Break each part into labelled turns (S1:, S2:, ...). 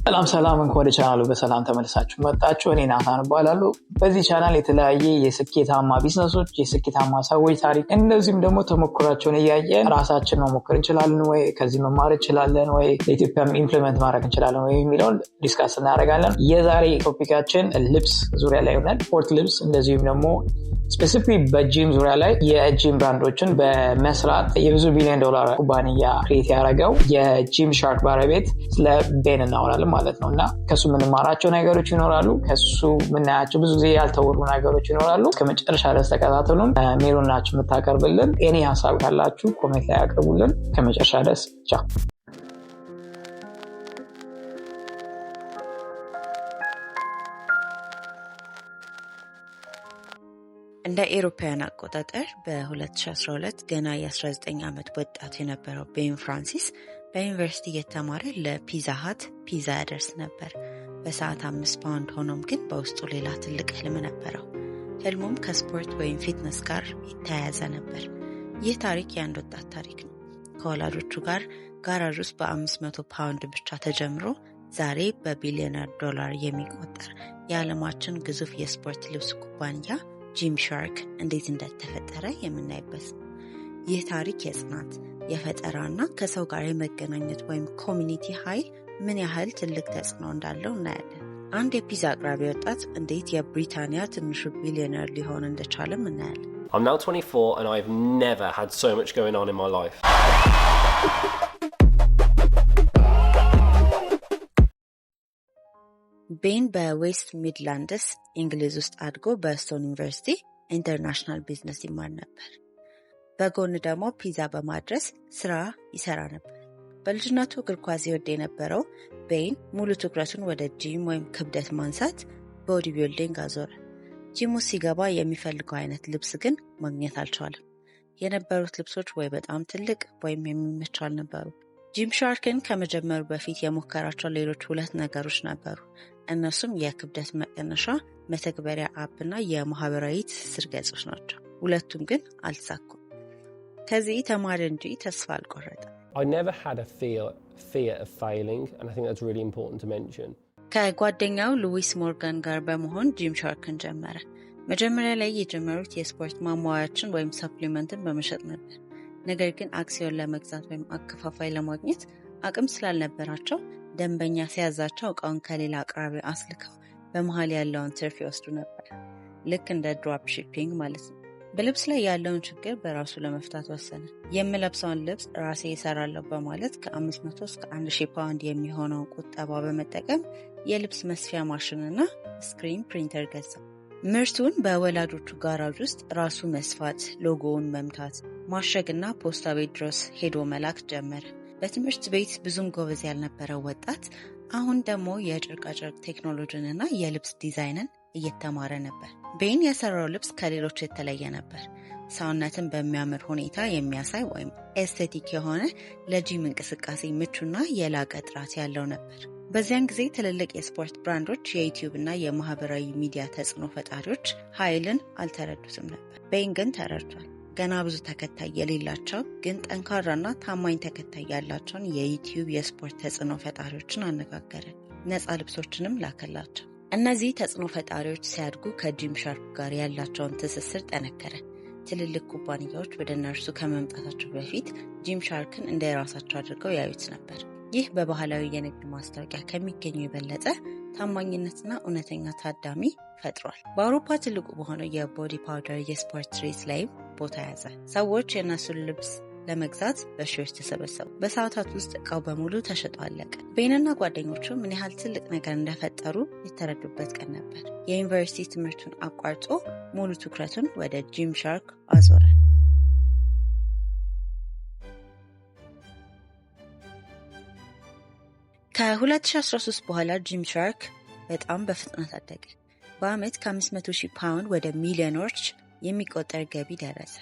S1: ሰላም እንኳን ወደ ቻናሉ በሰላም ተመልሳችሁ መጣችሁ። እኔ ናታን እባላለሁ። በዚህ ቻናል የተለያየ የስኬታማ ቢዝነሶች፣ የስኬታማ ሰዎች ታሪክ እንደዚሁም ደግሞ ተሞክሯቸውን እያየን ራሳችን መሞከር እንችላለን ወይ፣ ከዚህ መማር እንችላለን ወይ፣ ለኢትዮጵያም ኢምፕሊመንት ማድረግ እንችላለን ወይ የሚለውን ዲስካስ እናደርጋለን። የዛሬ ቶፒካችን ልብስ ዙሪያ ላይ ይሆናል። ስፖርት ልብስ እንደዚሁም ደግሞ ስፔሲፊክ በጂም ዙሪያ ላይ የጂም ብራንዶችን በመስራት የብዙ ቢሊዮን ዶላር ኩባንያ ክሬት ያደረገው የጂም ሻርክ ባለቤት ስለ ቤን እናወራለን ማለት ነው። እና ከሱ የምንማራቸው ነገሮች ይኖራሉ፣ ከሱ የምናያቸው ብዙ ጊዜ ያልተወሩ ነገሮች ይኖራሉ። ከመጨረሻ ድረስ ተከታተሉን። ሜሮን ናችሁ የምታቀርብልን። ኤኒ ሀሳብ ካላችሁ ኮሜንት ላይ አቅርቡልን። ከመጨረሻ ድረስ ቻው።
S2: እንደ አውሮፓውያን አቆጣጠር በ2012 ገና የ19 ዓመት ወጣት የነበረው ቤን ፍራንሲስ በዩኒቨርሲቲ የተማረ ለፒዛ ሃት ፒዛ ያደርስ ነበር። በሰዓት 5 ፓውንድ ሆኖም ግን በውስጡ ሌላ ትልቅ ህልም ነበረው። ህልሙም ከስፖርት ወይም ፊትነስ ጋር የተያያዘ ነበር። ይህ ታሪክ የአንድ ወጣት ታሪክ ነው። ከወላጆቹ ጋር ጋራዥ ውስጥ በ500 ፓውንድ ብቻ ተጀምሮ ዛሬ በቢሊዮነር ዶላር የሚቆጠር የዓለማችን ግዙፍ የስፖርት ልብስ ኩባንያ ጂም ሻርክ እንዴት እንደተፈጠረ የምናይበት። ይህ ታሪክ የጽናት፣ የፈጠራና ከሰው ጋር የመገናኘት ወይም ኮሚኒቲ ኃይል ምን ያህል ትልቅ ተጽዕኖ እንዳለው እናያለን። አንድ የፒዛ አቅራቢ ወጣት እንዴት የብሪታንያ ትንሹ ቢሊዮነር ሊሆን እንደቻለም እናያለን።
S3: I'm now 24 and I've never had so much going on in my life.
S2: ቤን በዌስት ሚድላንድስ እንግሊዝ ውስጥ አድጎ በስቶን ዩኒቨርሲቲ ኢንተርናሽናል ቢዝነስ ይማር ነበር። በጎን ደግሞ ፒዛ በማድረስ ስራ ይሰራ ነበር። በልጅነቱ እግር ኳስ ይወድ የነበረው ቤን ሙሉ ትኩረቱን ወደ ጂም ወይም ክብደት ማንሳት ቦዲ ቢልዲንግ አዞረ። ጂሙ ሲገባ የሚፈልገው አይነት ልብስ ግን ማግኘት አልቻለም። የነበሩት ልብሶች ወይ በጣም ትልቅ ወይም የሚመቹ አልነበሩ። ጂም ሻርክን ከመጀመሩ በፊት የሞከራቸው ሌሎች 2 ነገሮች ነበሩ። እነሱም የክብደት መቀነሻ መተግበሪያ አፕ እና የማህበራዊ ትስስር ገጾች ናቸው። ሁለቱም ግን አልተሳኩም። ከዚህ ተማረ እንጂ ተስፋ አልቆረጠም።
S3: I never had a fear of failing, and I think that's really important to mention.
S2: ከጓደኛው ሉዊስ ሞርጋን ጋር በመሆን ጂም ሻርክን ጀመረ። መጀመሪያ ላይ የጀመሩት የስፖርት ማሟያዎችን ወይም ሰፕሊመንትን በመሸጥ ነበር። ነገር ግን አክሲዮን ለመግዛት ወይም አከፋፋይ ለማግኘት አቅም ስላልነበራቸው ደንበኛ ሲያዛቸው እቃውን ከሌላ አቅራቢ አስልከው በመሃል ያለውን ትርፍ ይወስዱ ነበር። ልክ እንደ ድሮፕ ሺፒንግ ማለት ነው። በልብስ ላይ ያለውን ችግር በራሱ ለመፍታት ወሰነ። የምለብሰውን ልብስ ራሴ እሰራለሁ በማለት ከ500 እስከ 1000 ፓውንድ የሚሆነውን ቁጠባ በመጠቀም የልብስ መስፊያ ማሽንና ስክሪን ፕሪንተር ገዛ። ምርቱን በወላጆቹ ጋራጅ ውስጥ ራሱ መስፋት፣ ሎጎውን መምታት፣ ማሸግና ፖስታ ቤት ድረስ ሄዶ መላክ ጀመረ። በትምህርት ቤት ብዙም ጎበዝ ያልነበረው ወጣት አሁን ደግሞ የጨርቃጨርቅ ቴክኖሎጂንና የልብስ ዲዛይንን እየተማረ ነበር። ቤን የሰራው ልብስ ከሌሎች የተለየ ነበር። ሰውነትን በሚያምር ሁኔታ የሚያሳይ ወይም ኤስቴቲክ የሆነ ለጂም እንቅስቃሴ ምቹና የላቀ ጥራት ያለው ነበር። በዚያን ጊዜ ትልልቅ የስፖርት ብራንዶች የዩቲዩብ እና የማህበራዊ ሚዲያ ተጽዕኖ ፈጣሪዎች ኃይልን አልተረዱትም ነበር። ቤን ግን ተረድቷል። ገና ብዙ ተከታይ የሌላቸው ግን ጠንካራና ታማኝ ተከታይ ያላቸውን የዩቲዩብ የስፖርት ተጽዕኖ ፈጣሪዎችን አነጋገረ። ነፃ ልብሶችንም ላከላቸው። እነዚህ ተጽዕኖ ፈጣሪዎች ሲያድጉ ከጂም ሻርክ ጋር ያላቸውን ትስስር ጠነከረ። ትልልቅ ኩባንያዎች ወደ እነርሱ ከመምጣታቸው በፊት ጂም ሻርክን እንደ ራሳቸው አድርገው ያዩት ነበር። ይህ በባህላዊ የንግድ ማስታወቂያ ከሚገኙ የበለጠ ታማኝነትና እውነተኛ ታዳሚ ፈጥሯል። በአውሮፓ ትልቁ በሆነው የቦዲ ፓውደር የስፖርት ሬስ ላይም ቦታ ያዘ። ሰዎች የእነሱን ልብስ ለመግዛት በሺዎች ተሰበሰቡ። በሰዓታት ውስጥ እቃው በሙሉ ተሸጦ አለቀ። ቤንና ጓደኞቹ ምን ያህል ትልቅ ነገር እንደፈጠሩ የተረዱበት ቀን ነበር። የዩኒቨርሲቲ ትምህርቱን አቋርጦ ሙሉ ትኩረቱን ወደ ጂም ሻርክ አዞረ። ከ2013 በኋላ ጂም ሻርክ በጣም በፍጥነት አደገ። በአመት ከ500,000 ፓውንድ ወደ ሚሊዮኖች የሚቆጠር ገቢ ደረሰ።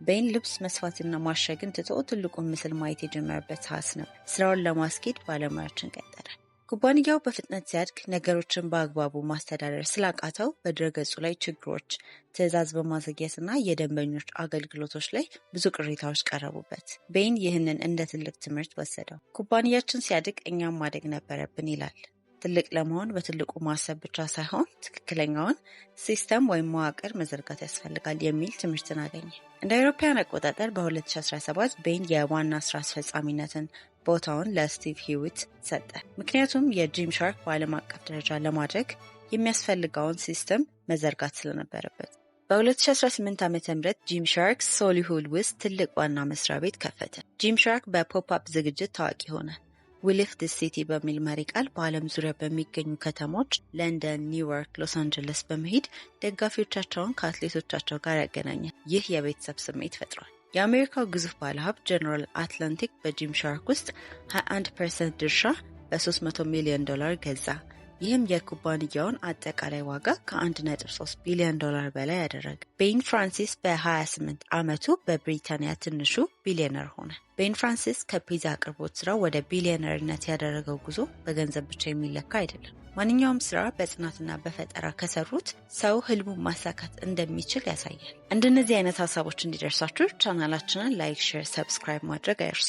S2: ቤን ልብስ መስፋትና ማሸግን ትቶ ትልቁን ምስል ማየት የጀመረበት ሰዓት ነበር። ስራውን ለማስኬድ ባለሙያዎችን ቀጠረ። ኩባንያው በፍጥነት ሲያድግ ነገሮችን በአግባቡ ማስተዳደር ስላቃተው በድረገጹ ላይ ችግሮች፣ ትዕዛዝ በማዘግየትና የደንበኞች አገልግሎቶች ላይ ብዙ ቅሬታዎች ቀረቡበት። ቤን ይህንን እንደ ትልቅ ትምህርት ወሰደው። ኩባንያችን ሲያድግ እኛም ማደግ ነበረብን ይላል። ትልቅ ለመሆን በትልቁ ማሰብ ብቻ ሳይሆን ትክክለኛውን ሲስተም ወይም መዋቅር መዘርጋት ያስፈልጋል የሚል ትምህርትን አገኘ። እንደ አውሮፓውያን አቆጣጠር በ2017 ቤን የዋና ስራ አስፈጻሚነትን ቦታውን ለስቲቭ ሂዊት ሰጠ። ምክንያቱም የጂም ሻርክ በዓለም አቀፍ ደረጃ ለማድረግ የሚያስፈልገውን ሲስተም መዘርጋት ስለነበረበት። በ2018 ዓ.ም ጂም ሻርክ ሶሊሁል ውስጥ ትልቅ ዋና መስሪያ ቤት ከፈተ። ጂም ሻርክ በፖፕ-አፕ ዝግጅት ታዋቂ ሆነ። ዊ ሊፍት ዘ ሲቲ በሚል መሪ ቃል በዓለም ዙሪያ በሚገኙ ከተሞች ለንደን፣ ኒውዮርክ፣ ሎስ አንጀለስ በመሄድ ደጋፊዎቻቸውን ከአትሌቶቻቸው ጋር ያገናኛል። ይህ የቤተሰብ ስሜት ፈጥሯል። የአሜሪካው ግዙፍ ባለሀብት ጀነራል አትላንቲክ በጂም ሻርክ ውስጥ 21% ድርሻ በ$300 ሚሊዮን ገዛ። ይህም የኩባንያውን አጠቃላይ ዋጋ ከ1.3 ቢሊዮን ዶላር በላይ ያደረገ። ቤን ፍራንሲስ በ28 ዓመቱ በብሪታንያ ትንሹ ቢሊዮነር ሆነ። ቤን ፍራንሲስ ከፒዛ አቅርቦት ስራው ወደ ቢሊዮነርነት ያደረገው ጉዞ በገንዘብ ብቻ የሚለካ አይደለም። ማንኛውም ስራ በጽናትና በፈጠራ ከሰሩት ሰው ህልሙን ማሳካት እንደሚችል ያሳያል። እንደነዚህ አይነት ሀሳቦች እንዲደርሳችሁ ቻናላችንን ላይክ፣ ሼር፣ ሰብስክራይብ ማድረግ አይርሱ።